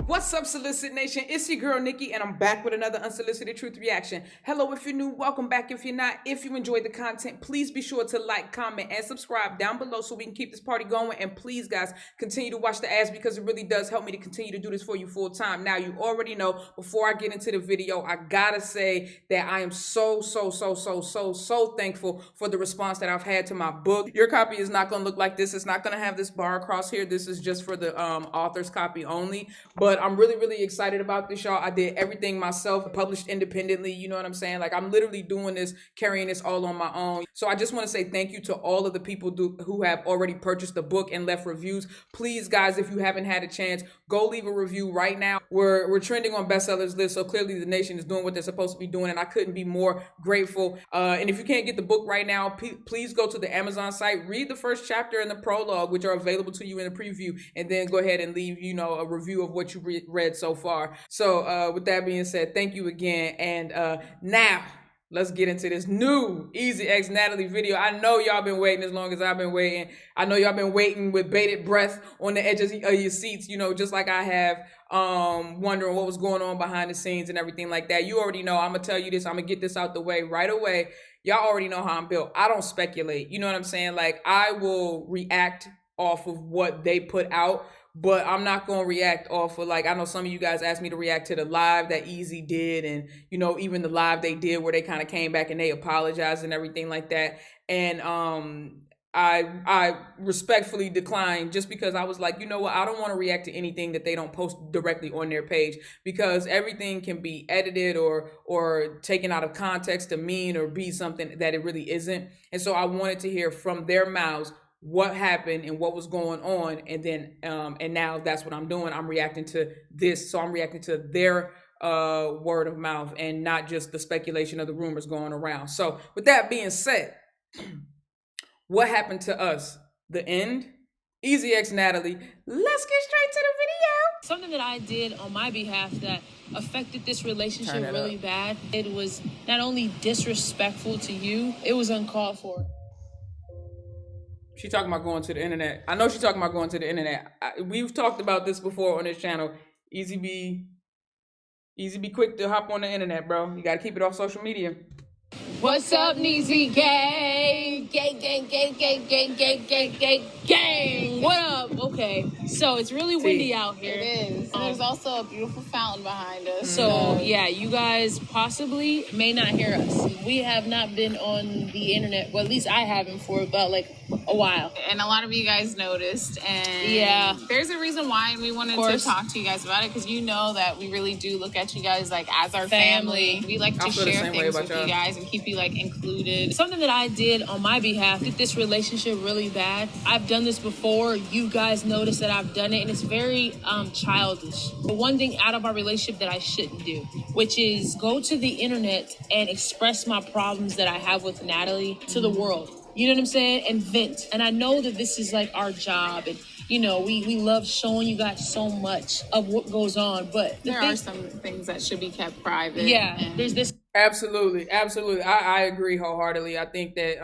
What's up, Solicit Nation? It's your girl, Nikki, and I'm back with another Unsolicited Truth Reaction. Hello if you're new, welcome back if you're not. If you enjoyed the content, please be sure to like, comment, and subscribe down below so we can keep this party going. And please, guys, continue to watch the ads because it really does help me to continue to do this for you full time. Now, you already know, before I get into the video, I gotta say that I am so thankful for the response that I've had to my book. Your copy is not gonna look like this. It's not gonna have this bar across here. This is just for the author's copy only. But I'm really excited about this, y'all. I did everything myself, published independently. You know what I'm saying? Like, I'm literally doing this, carrying this all on my own. So I just want to say thank you to all of the people who have already purchased the book and left reviews. Please, guys, if you haven't had a chance, go leave a review right now. We're trending on bestsellers list, so clearly the nation is doing what they're supposed to be doing, and I couldn't be more grateful. And if you can't get the book right now, please go to the Amazon site, read the first chapter and the prologue, which are available to you in the preview, and then go ahead and leave, you know, a review of what you read so far. So with that being said, thank you again. And now let's get into this new Ezee x Natalie video. I know y'all been waiting as long as I've been waiting. I know y'all been waiting with bated breath on the edges of your seats, you know, just like I have, wondering what was going on behind the scenes and everything like that. You already know. I'm gonna tell you this. I'm gonna get this out the way right away. Y'all already know how I'm built. I don't speculate. You know what I'm saying? Like, I will react off of what they put out, but I'm not going to react off of, like, I know some of you guys asked me to react to the live that Ezee did, and, you know, even the live they did where they kind of came back and they apologized and everything like that. And I respectfully declined, just because I was like, you know what, I don't want to react to anything that they don't post directly on their page, because everything can be edited or taken out of context to mean or be something that it really isn't. And so I wanted to hear from their mouths what happened and what was going on, and then and now that's what I'm doing. I'm reacting to this. So I'm reacting to their word of mouth and not just the speculation of the rumors going around. So with that being said, what happened to us? The end? Ezee x Natalie. Let's get straight to the video. Something that I did on my behalf that affected this relationship really bad. It was not only disrespectful to you, it was uncalled for. She talking about going to the internet. I know she's talking about going to the internet. We've talked about this before on this channel. Ezee be quick to hop on the internet, bro. You gotta keep it off social media. What's up, Ezee gang? Gang. What up? Okay, so it's really windy out here. It is. And there's also a beautiful fountain behind us. So yeah, you guys possibly may not hear us. We have not been on the internet, well, at least I haven't, for about like a while. And a lot of you guys noticed, and yeah, there's a reason why, and we wanted to talk to you guys about it, because you know that we really do look at you guys like as our family. We like to share things with you guys and keep you like included. Something that I did on my behalf did this relationship really bad. I've done this before. You guys notice that I've done it, and it's very childish. But one thing out of our relationship that I shouldn't do, which is go to the internet and express my problems that I have with Natalie to the world. You know what I'm saying? And vent. And I know that this is like our job, and you know, we love showing you guys so much of what goes on, but there are some things that should be kept private. Yeah, there's this. Absolutely. I agree wholeheartedly. I think that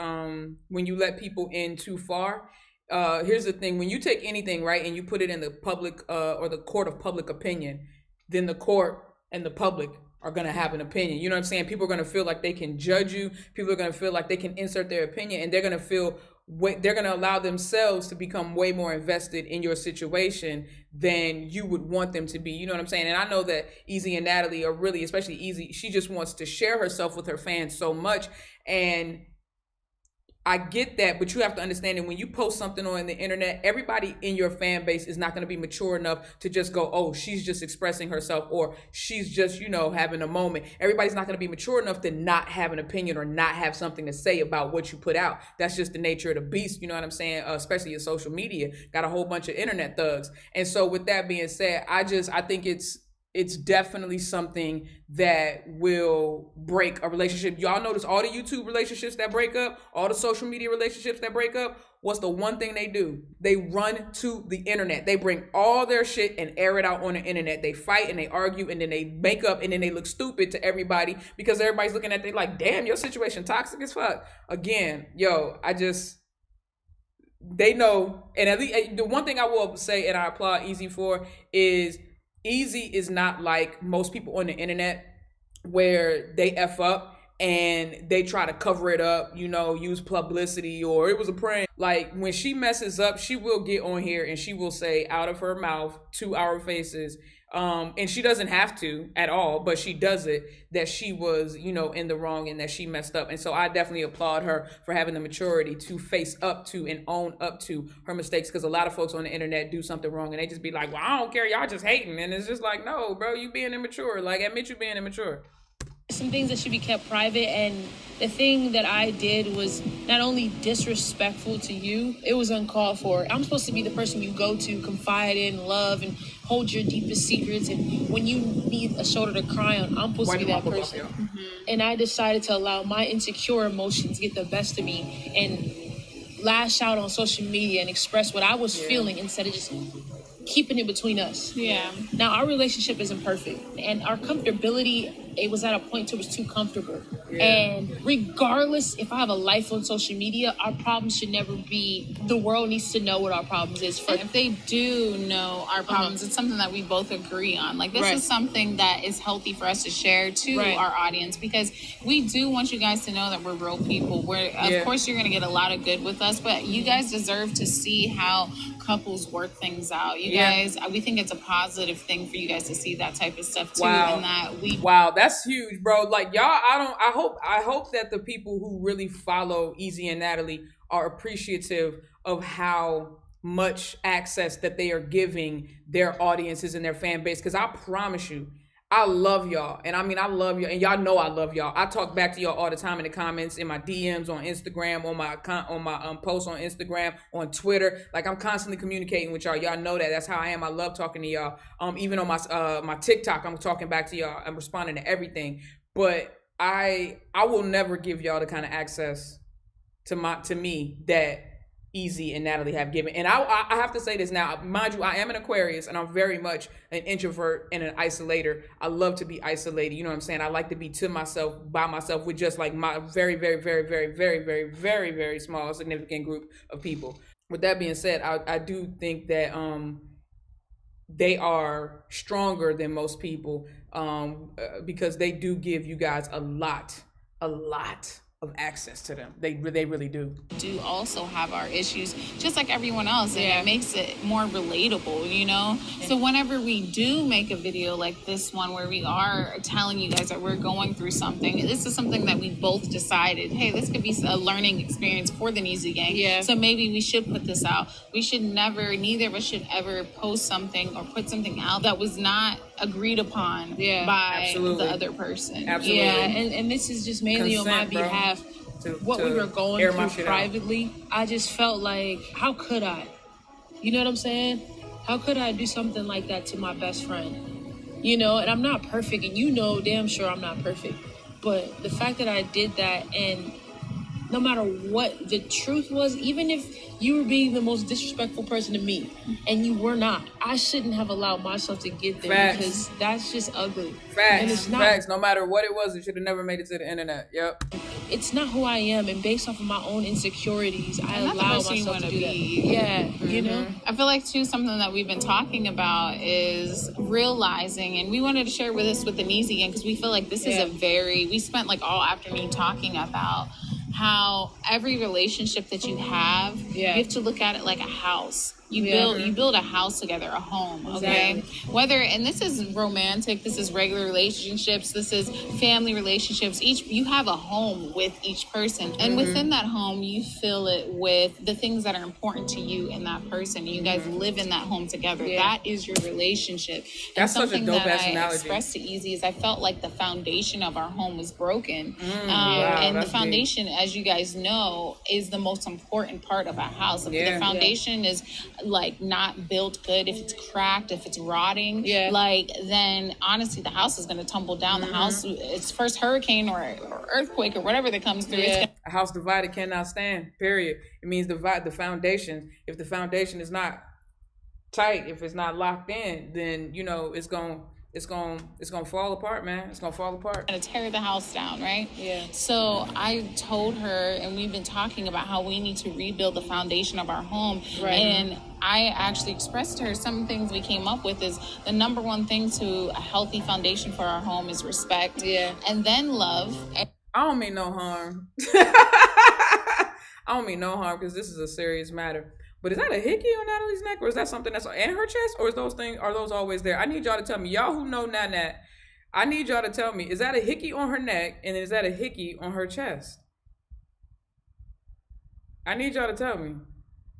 when you let people in too far, here's the thing: when you take anything, right, and you put it in the public or the court of public opinion, then the court and the public are going to have an opinion. You know what I'm saying? People are going to feel like they can judge you. People are going to feel like they can insert their opinion, and they're going to feel they're going to allow themselves to become way more invested in your situation than you would want them to be. You know what I'm saying? And I know that Ezee and Natalie are really, especially Ezee, she just wants to share herself with her fans so much. And I get that, but you have to understand that when you post something on the internet, everybody in your fan base is not going to be mature enough to just go, oh, she's just expressing herself, or she's just, you know, having a moment. Everybody's not going to be mature enough to not have an opinion or not have something to say about what you put out. That's just the nature of the beast, you know what I'm saying? Especially in social media, got a whole bunch of internet thugs. And so with that being said, I think it's definitely something that will break a relationship. Y'all notice all the YouTube relationships that break up, all the social media relationships that break up, what's the one thing they do? They run to the internet. They bring all their shit and air it out on the internet. They fight and they argue, and then they make up, and then they look stupid to everybody because everybody's looking at they like, damn, your situation toxic as fuck. Again, yo, they know. And at least the one thing I will say, and I applaud Ezee for, is Ezee is not like most people on the internet where they F up and they try to cover it up, you know, use publicity or it was a prank. Like when she messes up, she will get on here and she will say out of her mouth to our faces, and she doesn't have to at all, but she does it, that she was, you know, in the wrong and that she messed up. And so I definitely applaud her for having the maturity to face up to and own up to her mistakes, because a lot of folks on the internet do something wrong and they just be like, well, I don't care, y'all just hating. And it's just like, no, bro, you being immature. Like, admit you being immature. Some things that should be kept private, and the thing that I did was not only disrespectful to you, it was uncalled for. I'm supposed to be the person you go to, confide in, love, and hold your deepest secrets, and when you need a shoulder to cry on, I'm supposed to be that person. And I decided to allow my insecure emotions get the best of me and lash out on social media and express what I was feeling instead of just keeping it between us. Yeah. Now, our relationship isn't perfect, and our comfortability, it was at a point where it was too comfortable. Yeah. And regardless if I have a life on social media, our problems should never be, the world needs to know what our problems is first. If they do know our problems, it's something that we both agree on. Like, this is something that is healthy for us to share to our audience, because we do want you guys to know that we're real people. Of course, you're going to get a lot of good with us, but you guys deserve to see how couples work things out. You guys, we think it's a positive thing for you guys to see that type of stuff too. And that that's huge, bro. Like, y'all, I hope that the people who really follow Ezee and Natalie are appreciative of how much access that they are giving their audiences and their fan base. Because I promise you, I love y'all. And I mean, I love y'all. And y'all know I love y'all. I talk back to y'all all the time in the comments, in my DMs, on Instagram, on my posts on Instagram, on Twitter. Like, I'm constantly communicating with y'all. Y'all know that. That's how I am. I love talking to y'all. Even on my TikTok, I'm talking back to y'all. I'm responding to everything. But I will never give y'all the kind of access to me that Ezee and Natalie have given. And I have to say this now, mind you, I am an Aquarius and I'm very much an introvert and an isolator. I love to be isolated, you know what I'm saying? I like to be to myself, by myself, with just like my very, very, very, very, very, very, very, very small, significant group of people. With that being said, I do think that they are stronger than most people, because they do give you guys a lot of access to them. They really do. Do also have our issues, just like everyone else, and it makes it more relatable, you know? So whenever we do make a video like this one, where we are telling you guys that we're going through something, this is something that we both decided, hey, this could be a learning experience for the Ezee gang. Yeah. So maybe we should put this out. We should neither of us should ever post something or put something out that was not agreed upon by the other person. Absolutely. Yeah, and this is just mainly on my behalf. What we were going through privately, I just felt like, how could I? You know what I'm saying? How could I do something like that to my best friend? You know, and I'm not perfect, and you know damn sure I'm not perfect. But the fact that I did that, and no matter what the truth was, even if you were being the most disrespectful person to me, and you were not, I shouldn't have allowed myself to get there, because that's just ugly. And it's not, no matter what it was, it should have never made it to the internet. Yep. It's not who I am, and based off of my own insecurities, I allow myself to do that. Yeah, you know? I feel like, too, something that we've been talking about is realizing, and we wanted to share with this with the Ezee gang, because we feel like this is we spent like all afternoon talking about how every relationship that you have, you have to look at it like a house. You build a house together, a home, okay? And this is romantic, this is regular relationships, this is family relationships. You have a home with each person. And within that home, you fill it with the things that are important to you and that person. You guys live in that home together. That is your relationship. That's such a dope ass analogy. I expressed to Ezee is I felt like the foundation of our home was broken. And the foundation, as you guys know, is the most important part of a house. If the foundation is like not built good, if it's cracked, if it's rotting, then honestly the house is going to tumble down. The house, it's first hurricane or earthquake or whatever that comes through. A house divided cannot stand, period. It means the foundation. If the foundation is not tight, if it's not locked in, then you know it's gonna fall apart, man. It's gonna fall apart. Gonna tear the house down, right? Yeah. So I told her, and we've been talking about how we need to rebuild the foundation of our home. Right. And I actually expressed to her some things we came up with is the number one thing to a healthy foundation for our home is respect. Yeah. And then love. I don't mean no harm. I don't mean no harm because this is a serious matter. But is that a hickey on Natalie's neck, or is that something that's in her chest, or is those things are those always there? I need y'all to tell me. Y'all who know Nat, I need y'all to tell me. Is that a hickey on her neck, and is that a hickey on her chest? I need y'all to tell me.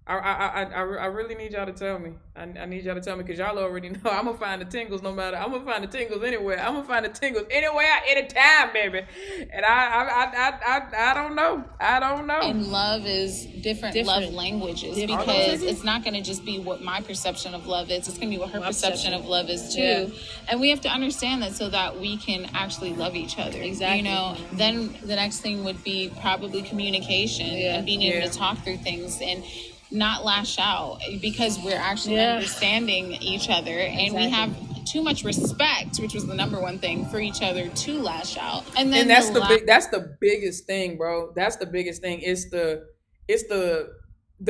I really need y'all to tell me. I need y'all to tell me because y'all already know I'm gonna find the tingles no matter. I'm gonna find the tingles anywhere. I'm gonna find the tingles anywhere, anytime, baby. And I don't know. I don't know. And love is different love languages because it's not going to just be what my perception of love is. It's going to be what her perception of love is too. Yeah. And we have to understand that so that we can actually love each other. Exactly. You know, then the next thing would be probably communication and being able to talk through things and not lash out because we're actually understanding each other and we have too much respect, which was the number one thing for each other to lash out. And then that's the biggest thing, bro. That's the biggest thing. It's the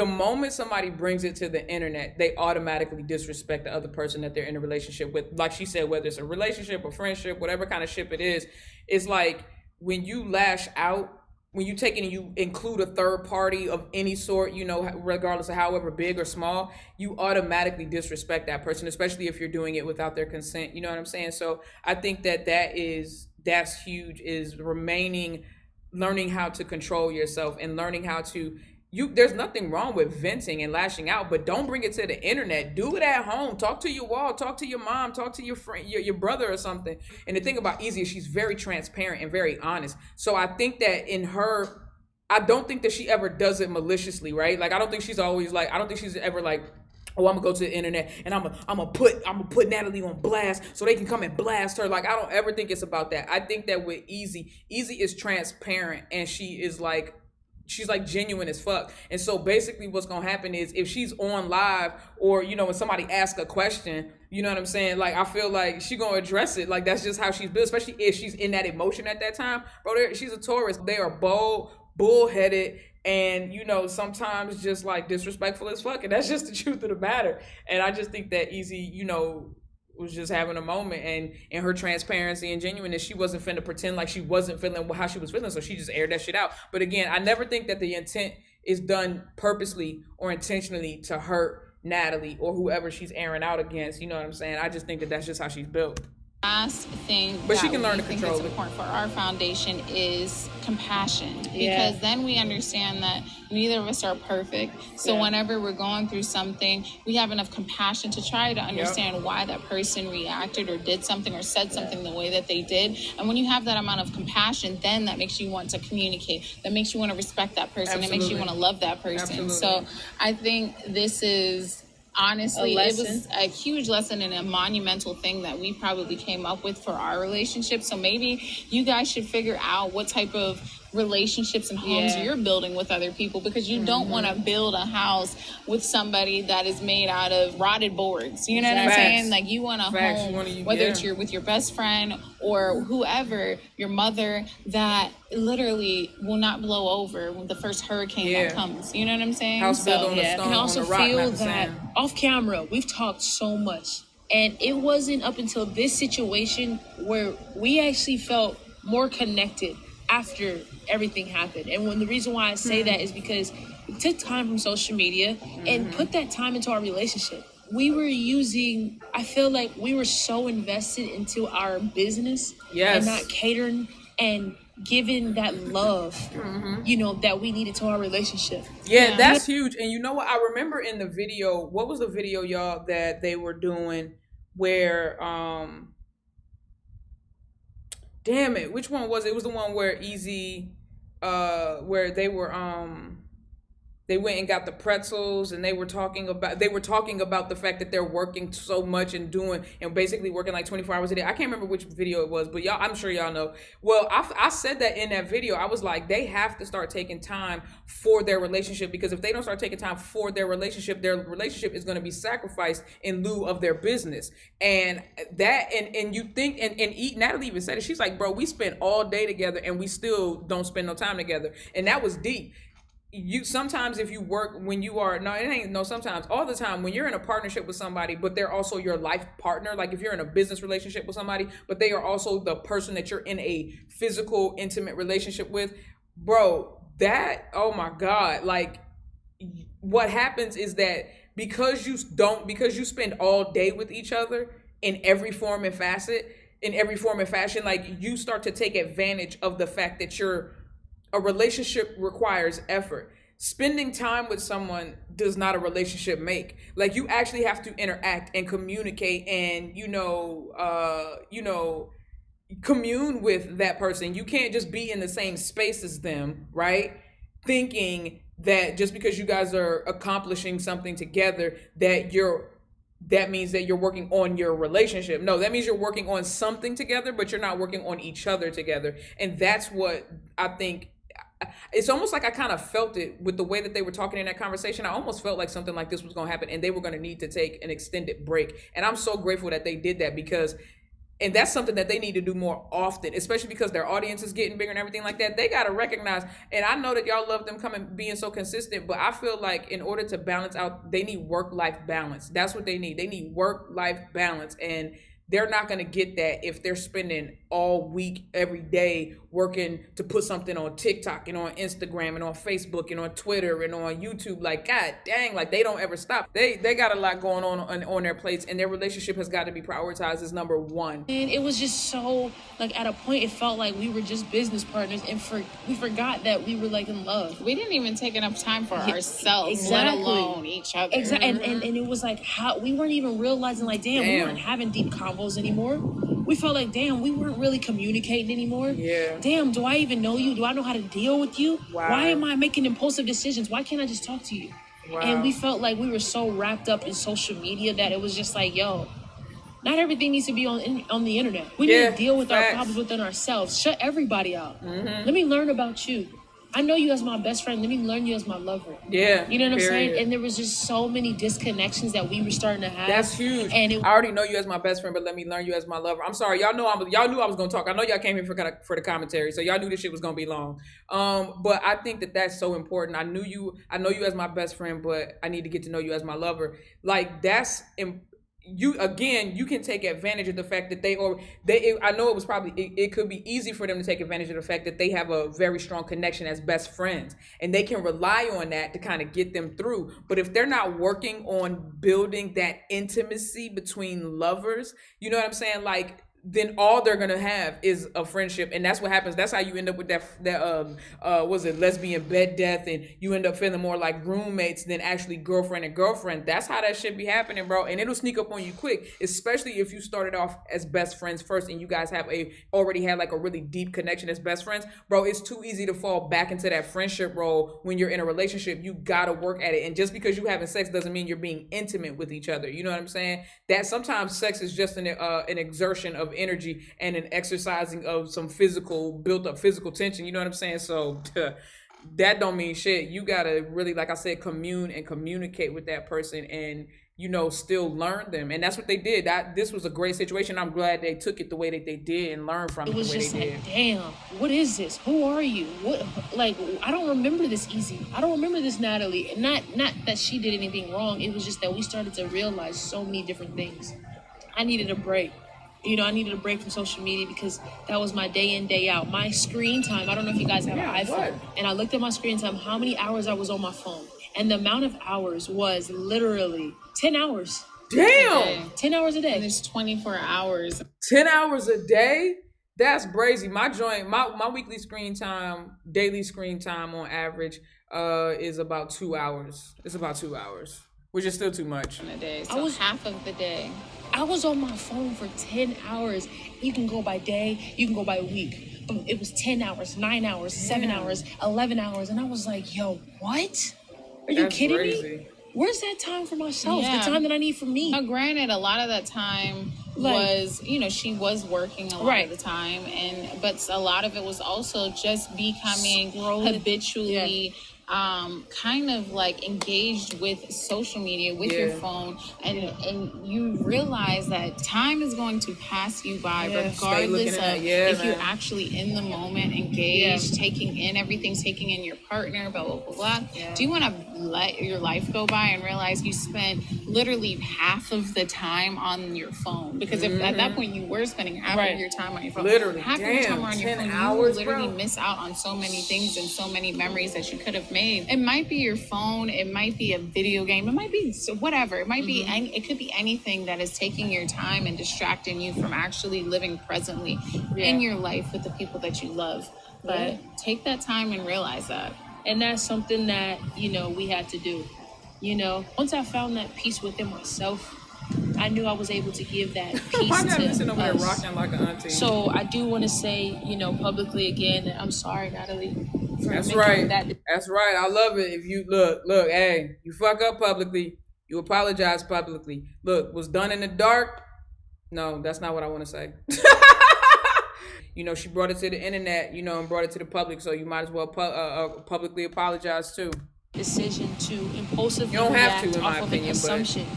moment somebody brings it to the internet, they automatically disrespect the other person that they're in a relationship with. Like she said, whether it's a relationship or friendship, whatever kind of ship it is, it's like when you lash out, when you take it and you include a third party of any sort, you know, regardless of however big or small, you automatically disrespect that person, especially if you're doing it without their consent. You know what I'm saying? So I think that's huge, is learning how to control yourself and learning how to, there's nothing wrong with venting and lashing out, but don't bring it to the internet. Do it at home. Talk to your wall, talk to your mom, talk to your friend, your brother or something. And the thing about Ezee is she's very transparent and very honest. So I think that I don't think that she ever does it maliciously, right? Like I don't think she's ever like, oh, I'm gonna go to the internet and I'm gonna put Natalie on blast so they can come and blast her. Like I don't ever think it's about that. I think that with Ezee is transparent and she's like genuine as fuck. And so basically what's gonna happen is if she's on live or, you know, when somebody asks a question, you know what I'm saying? Like, I feel like she gonna address it. Like, that's just how she's built, especially if she's in that emotion at that time. Bro, she's a Taurus. They are bold, bullheaded, and, you know, sometimes just like disrespectful as fuck. And that's just the truth of the matter. And I just think that Ezee, you know, was just having a moment, and in her transparency and genuineness, she wasn't finna pretend like she wasn't feeling how she was feeling, so she just aired that shit out. But again, I never think that the intent is done purposely or intentionally to hurt Natalie or whoever she's airing out against. You know what I'm saying? I just think that that's just how she's built. Last thing but she can learn to control it. Important for our foundation is compassion, because then we understand that neither of us are perfect. So whenever we're going through something, we have enough compassion to try to understand why that person reacted or did something or said something the way that they did. And when you have that amount of compassion, then that makes you want to communicate. That makes you want to respect that person. It makes you want to love that person. So I think this is, honestly, it was a huge lesson and a monumental thing that we probably came up with for our relationship. So maybe you guys should figure out what type of relationships and homes you're building with other people, because you don't want to build a house with somebody that is made out of rotted boards. You know what I'm saying? Like, you want a home, whether it's with your best friend or whoever, your mother, that literally will not blow over with the first hurricane that comes. You know what I'm saying? House built on a stone, and also on a rock, feel that off camera, we've talked so much, and it wasn't up until this situation where we actually felt more connected after everything happened. And when the reason why I say that is because we took time from social media and put that time into our relationship. I feel like we were so invested into our business and not catering and giving that love, you know, that we needed to our relationship. Yeah, that's huge. And you know what? I remember in the video, what was the video, y'all, that they were doing where, damn it, which one was it? It was the one where Ezee, where they were, they went and got the pretzels, and they were talking about the fact that they're working so much and basically working like 24 hours a day. I can't remember which video it was, but y'all, I'm sure y'all know. Well, I said that in that video. I was like, they have to start taking time for their relationship, because if they don't start taking time for their relationship is going to be sacrificed in lieu of their business. And that, and you think, and Natalie even said it. She's like, bro, we spent all day together and we still don't spend no time together. And that was deep. you sometimes if you work when you are no it ain't no sometimes all the time when you're in a partnership with somebody but they're also your life partner, like if you're in a business relationship with somebody but they are also the person that you're in a physical intimate relationship with, bro, that, oh my God, like what happens is that because you spend all day with each other in every form and fashion, like you start to take advantage of the fact that a relationship requires effort. Spending time with someone does not a relationship make. Like you actually have to interact and communicate and commune with that person. You can't just be in the same space as them, right? Thinking that just because you guys are accomplishing something together that means that you're working on your relationship. No, that means you're working on something together, but you're not working on each other together. And that's what I think. It's almost like I kind of felt it with the way that they were talking in that conversation. I almost felt like something like this was going to happen and they were going to need to take an extended break. And I'm so grateful that they did that and that's something that they need to do more often, especially because their audience is getting bigger and everything like that. They got to recognize, and I know that y'all love them being so consistent, but I feel like in order to balance out, they need work-life balance. That's what they need. They need work-life balance. And they're not going to get that if they're spending all week, every day working to put something on TikTok and on Instagram and on Facebook and on Twitter and on YouTube. Like, God dang, like they don't ever stop. They got a lot going on their plates, and their relationship has got to be prioritized as number one. And it was just so, like, at a point, it felt like we were just business partners, and we forgot that we were, like, in love. We didn't even take enough time for ourselves, exactly. let alone each other. Exactly. And it was like, how we weren't even realizing, like, damn, we weren't having deep convos anymore. We felt like, damn, we weren't really communicating anymore. Yeah. Damn, do I even know you? Do I know how to deal with you? Wow. Why am I making impulsive decisions? Why can't I just talk to you? Wow. And we felt like we were so wrapped up in social media that it was just like, yo, not everything needs to be on the internet. We need to deal with our problems within ourselves. Shut everybody out. Mm-hmm. Let me learn about you. I know you as my best friend. Let me learn you as my lover. Yeah. You know what I'm saying? And there was just so many disconnections that we were starting to have. That's huge. And I already know you as my best friend, but let me learn you as my lover. I'm sorry. Y'all knew I was going to talk. I know y'all came here for the commentary, so y'all knew this shit was going to be long. But I think that that's so important. I know you as my best friend, but I need to get to know you as my lover. Like that's you can take advantage of the fact that I know it could be easy for them to take advantage of the fact that they have a very strong connection as best friends and they can rely on that to kind of get them through. But if they're not working on building that intimacy between lovers, you know what I'm saying? Like, then all they're gonna have is a friendship, and that's what happens. That's how you end up with that lesbian bed death, and you end up feeling more like roommates than actually girlfriend and girlfriend. That's how that shit be happening, bro. And it'll sneak up on you quick, especially if you started off as best friends first, and you guys have already had like a really deep connection as best friends, bro. It's too easy to fall back into that friendship role when you're in a relationship. You gotta work at it, and just because you having sex doesn't mean you're being intimate with each other. You know what I'm saying? That sometimes sex is just an exertion of energy and an exercising of some built up physical tension. You know what I'm saying? So that don't mean shit. You gotta really, like I said, commune and communicate with that person and, still learn them. And that's what they did. This was a great situation. I'm glad they took it the way that they did and learned from it the way they did. It was just like, damn, what is this? Who are you? I don't remember this Ezee. I don't remember this Natalie. Not that she did anything wrong. It was just that we started to realize so many different things. I needed a break. I needed a break from social media because that was my day in, day out. My screen time, I don't know if you guys have an iPhone. And I looked at my screen time, how many hours I was on my phone. And the amount of hours was literally 10 hours. Damn! 10 hours a day. And there's 24 hours. 10 hours a day? That's crazy. My weekly screen time, daily screen time on average is about 2 hours. It's about 2 hours, which is still too much. In a day, so half of the day. I was on my phone for 10 hours. You can go by day, you can go by week. But it was 10 hours, 9 hours, 7 hours, 11 hours. And I was like, yo, what? Are you kidding me? Where's that time for myself? Yeah. The time that I need for me. Now, granted, a lot of that time was, she was working a lot of the time. But a lot of it was also just becoming habitually kind of like engaged with social media, with your phone, and you realize that time is going to pass you by regardless of if you're actually in the moment, engaged, taking in everything, taking in your partner, blah, blah, blah, blah. Do you want to let your life go by and realize you spent literally half of the time on your phone? Because if at that point you were spending half of your time on your phone, half of your time on your phone, you literally miss out on so many things and so many memories that you could have made. It might be your phone, it might be a video game, it might be whatever. It might be it could be anything that is taking your time and distracting you from actually living presently in your life with the people that you love. But take that time and realize that. And that's something that, we had to do. Once I found that peace within myself, I knew I was able to give that peace to us. Rocking like an auntie. So I do want to say, publicly again, that I'm sorry, Natalie. That's right. That's right. I love it. If you look, hey, you fuck up publicly, you apologize publicly. Look, was done in the dark. No, that's not what I want to say. She brought it to the internet, and brought it to the public, so you might as well publicly apologize too. Decision to impulsively you don't have react to, in my off opinion, of an assumption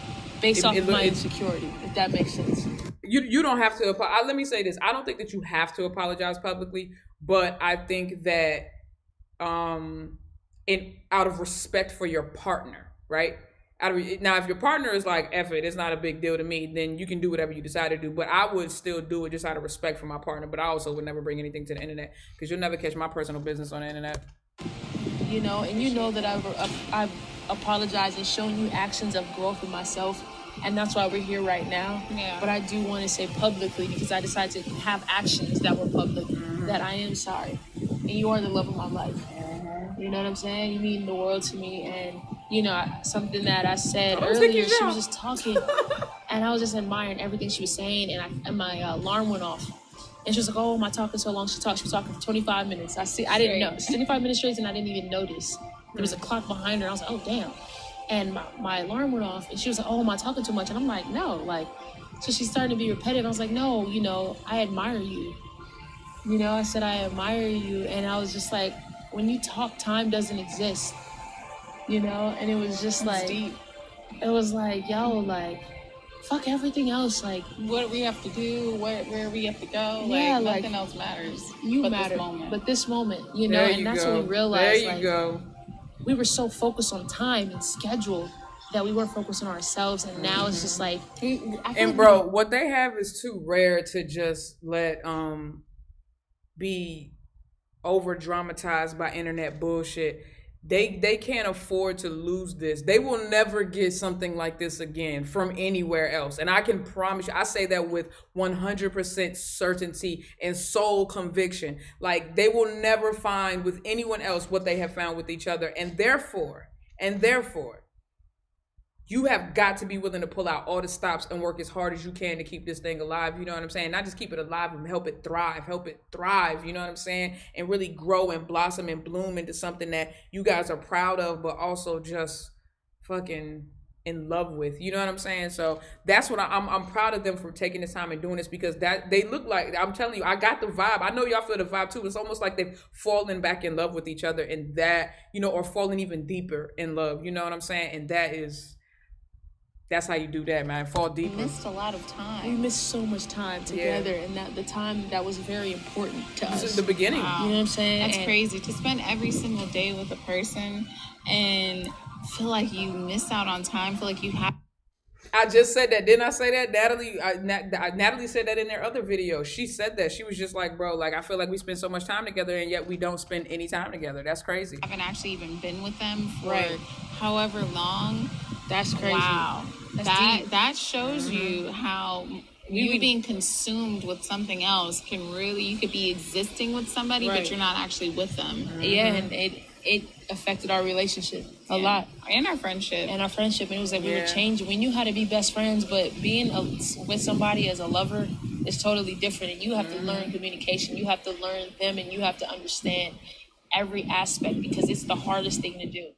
based off of my insecurity, if that makes sense. You don't have to. Let me say this. I don't think that you have to apologize publicly, but I think that out of respect for your partner, right? Now, if your partner is like, F it, it's not a big deal to me, then you can do whatever you decide to do. But I would still do it just out of respect for my partner. But I also would never bring anything to the internet, because you'll never catch my personal business on the internet. And that I've apologized and shown you actions of growth in myself. And that's why we're here right now. Yeah. But I do want to say publicly, because I decided to have actions that were public, that I am sorry. And you are the love of my life. You know what I'm saying? You mean the world to me. And, something that I said earlier, she was just talking. And I was just admiring everything she was saying. And my alarm went off. And she was like, oh, am I talking so long? She was talking for 25 minutes. I didn't know. 25 minutes straight, and I didn't even notice. There was a clock behind her. I was like, oh, damn. And my alarm went off, and she was like, oh, am I talking too much? And I'm like, no. So she started to be repetitive. I was like, no, I admire you. I said, I admire you. And I was just like, when you talk, time doesn't exist. And it was just That's deep. It was like, fuck everything else. What we have to do, where we have to go. Nothing else matters. You matter. But this moment, and that's when we realized. There you go. We were so focused on time and schedule that we weren't focused on ourselves, and now it's just like. And bro, what they have is too rare to just let be over dramatized by internet bullshit. They can't afford to lose this. They will never get something like this again from anywhere else. And I can promise you, I say that with 100% certainty and soul conviction. They will never find with anyone else what they have found with each other. And therefore, you have got to be willing to pull out all the stops and work as hard as you can to keep this thing alive. You know what I'm saying? Not just keep it alive and help it thrive. You know what I'm saying? And really grow and blossom and bloom into something that you guys are proud of, but also just fucking in love with. You know what I'm saying? So that's what I'm proud of them for taking this time and doing this, because that they look like, I'm telling you, I got the vibe. I know y'all feel the vibe too. It's almost like they've fallen back in love with each other, and that, or fallen even deeper in love. You know what I'm saying? And that's how you do that, man. Fall deeper. We missed a lot of time. We missed so much time together, and that the time that was very important to us. This is the beginning. Wow. You know what I'm saying? That's crazy. To spend every single day with a person and feel like you miss out on time, feel like you have. I just said that. Didn't I say that? Natalie said that in their other video. She said that. She was just like, bro, I feel like we spend so much time together, and yet we don't spend any time together. That's crazy. I haven't actually even been with them for however long. That's crazy. Wow. That shows you how you being consumed with something else can really, you could be existing with somebody, but you're not actually with them. Yeah, and it affected our relationship a lot. And our friendship. And it was like we were changing. We knew how to be best friends, but being with somebody as a lover is totally different. And you have to learn communication. You have to learn them, and you have to understand every aspect, because it's the hardest thing to do.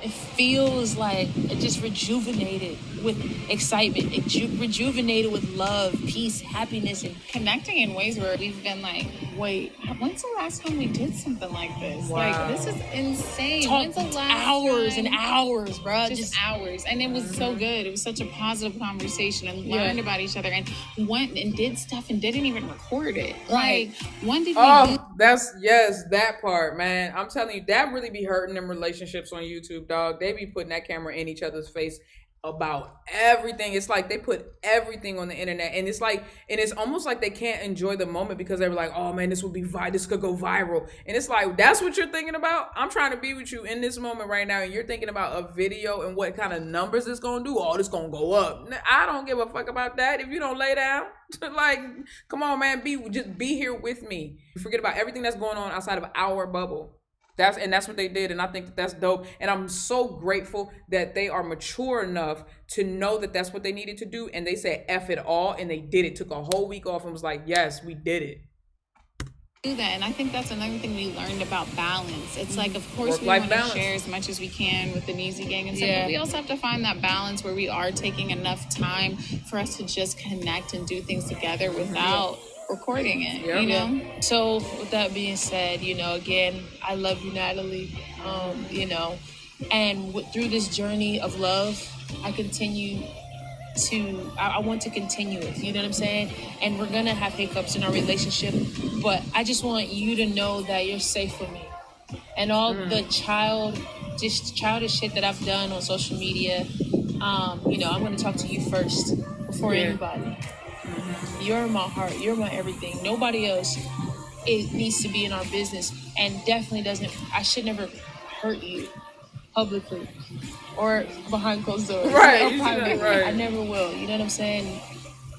It feels like it just rejuvenated with excitement, rejuvenated with love, peace, happiness, and connecting in ways where we've been like, wait, when's the last time we did something like this? Wow. Like, this is insane. talk When's the last hours time? and hours, bro. Just hours. And it was so good. It was such a positive conversation and learned about each other and went and did stuff and didn't even record it. Right. Like, when did we do That part, man. I'm telling you, that really be hurting them relationships on YouTube, dog. They be putting that camera in each other's face about everything. It's like they put everything on the internet, and it's almost like they can't enjoy the moment because they were like, oh man, this could go viral. And it's like, that's what you're thinking about? I'm trying to be with you in this moment right now, and you're thinking about a video and what kind of numbers it's gonna do. Oh, this gonna go up. I don't give a fuck about that if you don't lay down. Like, come on, man, just be here with me. Forget about everything that's going on outside of our bubble. That's what they did, and I think that's dope. And I'm so grateful that they are mature enough to know that that's what they needed to do, and they said F it all, and they did it. Took a whole week off and was like, yes, we did it. do that? And I think that's another thing we learned about balance. It's like, of course, we want to share as much as we can with the Ezee gang and stuff, but we also have to find that balance where we are taking enough time for us to just connect and do things together without recording it, you know? So with that being said, again, I love you, Natalie, and through this journey of love, I want to continue it, you know what I'm saying? And we're gonna have hiccups in our relationship, but I just want you to know that you're safe with me. And all the childish shit that I've done on social media, I'm gonna talk to you first before anybody. You're my heart. You're my everything. Nobody else needs to be in our business, and definitely I should never hurt you publicly or behind closed doors. Right. Right. I never will. You know what I'm saying?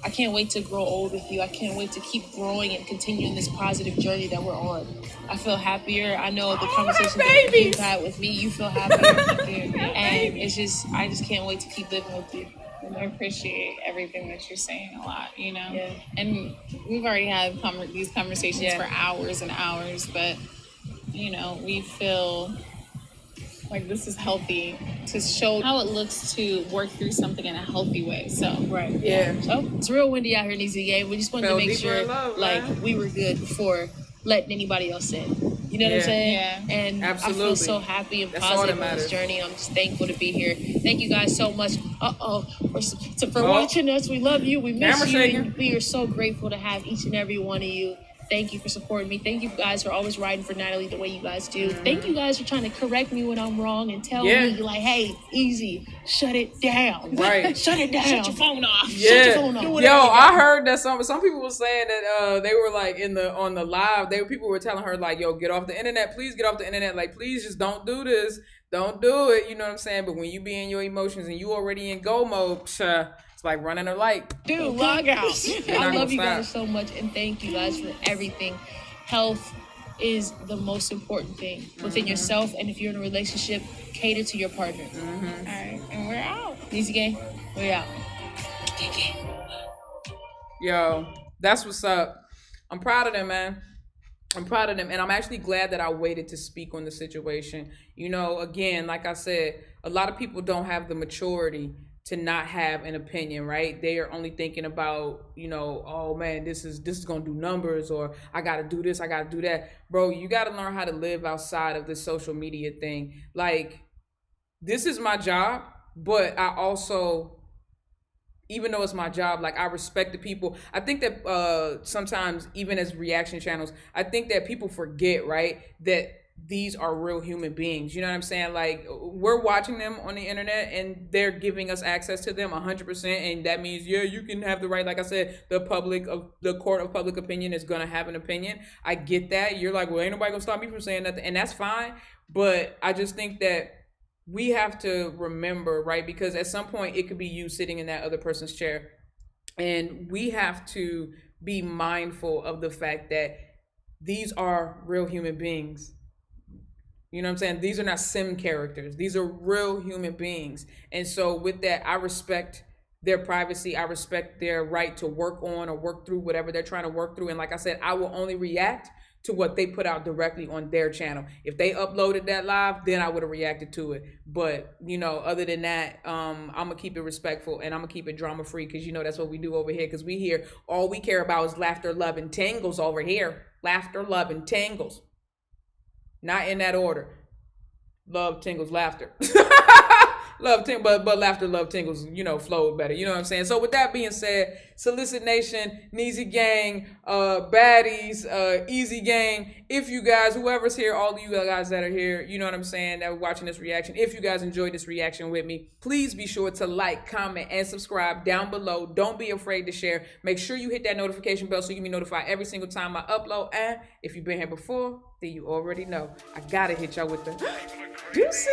I can't wait to grow old with you. I can't wait to keep growing and continuing this positive journey that we're on. I feel happier. I know the conversations that you've had with me, you feel happier. And I just can't wait to keep living with you. I appreciate everything that you're saying a lot, Yeah. And we've already had these conversations for hours and hours, but, we feel like this is healthy to show how it looks to work through something in a healthy way. So, right. Yeah. So it's real windy out here in Ezee game. We just wanted to make sure, we were good before letting anybody else in. You know what I'm saying? Yeah. And absolutely. I feel so happy and positive on this journey. I'm just thankful to be here. Thank you guys so much. For watching us. We love you. We miss you. And we are so grateful to have each and every one of you. Thank you for supporting me. Thank you guys for always riding for Natalie the way you guys do. Thank you guys for trying to correct me when I'm wrong and tell me, like, hey, Ezee, shut it down. Right. Shut it down. Shut your phone off. Yeah. Shut your phone off. I heard that some people were saying that they were like on the live, people were telling her like, yo, get off the internet. Please get off the internet. Like, please just don't do this. Don't do it. You know what I'm saying? But when you be in your emotions and you already in go mode, it's like running a light. Dude, log out. I love you guys so much, and thank you guys for everything. Health is the most important thing within yourself, and if you're in a relationship, cater to your partner. All right, and we're out. Ezee gang, we're out. Yo, that's what's up. I'm proud of them, man. I'm proud of them, and I'm actually glad that I waited to speak on the situation. Again, like I said, a lot of people don't have the maturity to not have an opinion, right? They are only thinking about, oh man, this is gonna do numbers, or I gotta do this, I gotta do that. Bro, you gotta learn how to live outside of this social media thing. Like, this is my job, but I also, even though it's my job, like, I respect the people. I think that sometimes, even as reaction channels, I think that people forget, right, that these are real human beings. You know what I'm saying? Like, we're watching them on the internet and they're giving us access to them 100%. And that means, you can have the right. Like I said, the court of public opinion is going to have an opinion. I get that. You're like, well, ain't nobody gonna stop me from saying nothing. And that's fine. But I just think that we have to remember, right? Because at some point it could be you sitting in that other person's chair. And we have to be mindful of the fact that these are real human beings. You know what I'm saying? These are not sim characters. These are real human beings. And so with that, I respect their privacy. I respect their right to work on or work through whatever they're trying to work through. And like I said, I will only react to what they put out directly on their channel. If they uploaded that live, then I would have reacted to it. But, you know, other than that, I'm going to keep it respectful and I'm going to keep it drama free, because, you know, that's what we do over here, because we here, all we care about is laughter, love, and tingles over here. Laughter, love, and tingles. Not in that order. Love, tingles, laughter. Love, but laughter, love, tingles, you know, flow better. You know what I'm saying? So with that being said, Solicit Nation, Neezy Gang, Baddies, Ezee Gang, if you guys, whoever's here, all of you guys that are here, you know what I'm saying, that are watching this reaction, if you guys enjoyed this reaction with me, please be sure to like, comment, and subscribe down below. Don't be afraid to share. Make sure you hit that notification bell so you can be notified every single time I upload. And if you've been here before, then you already know. I gotta hit y'all with the deuces.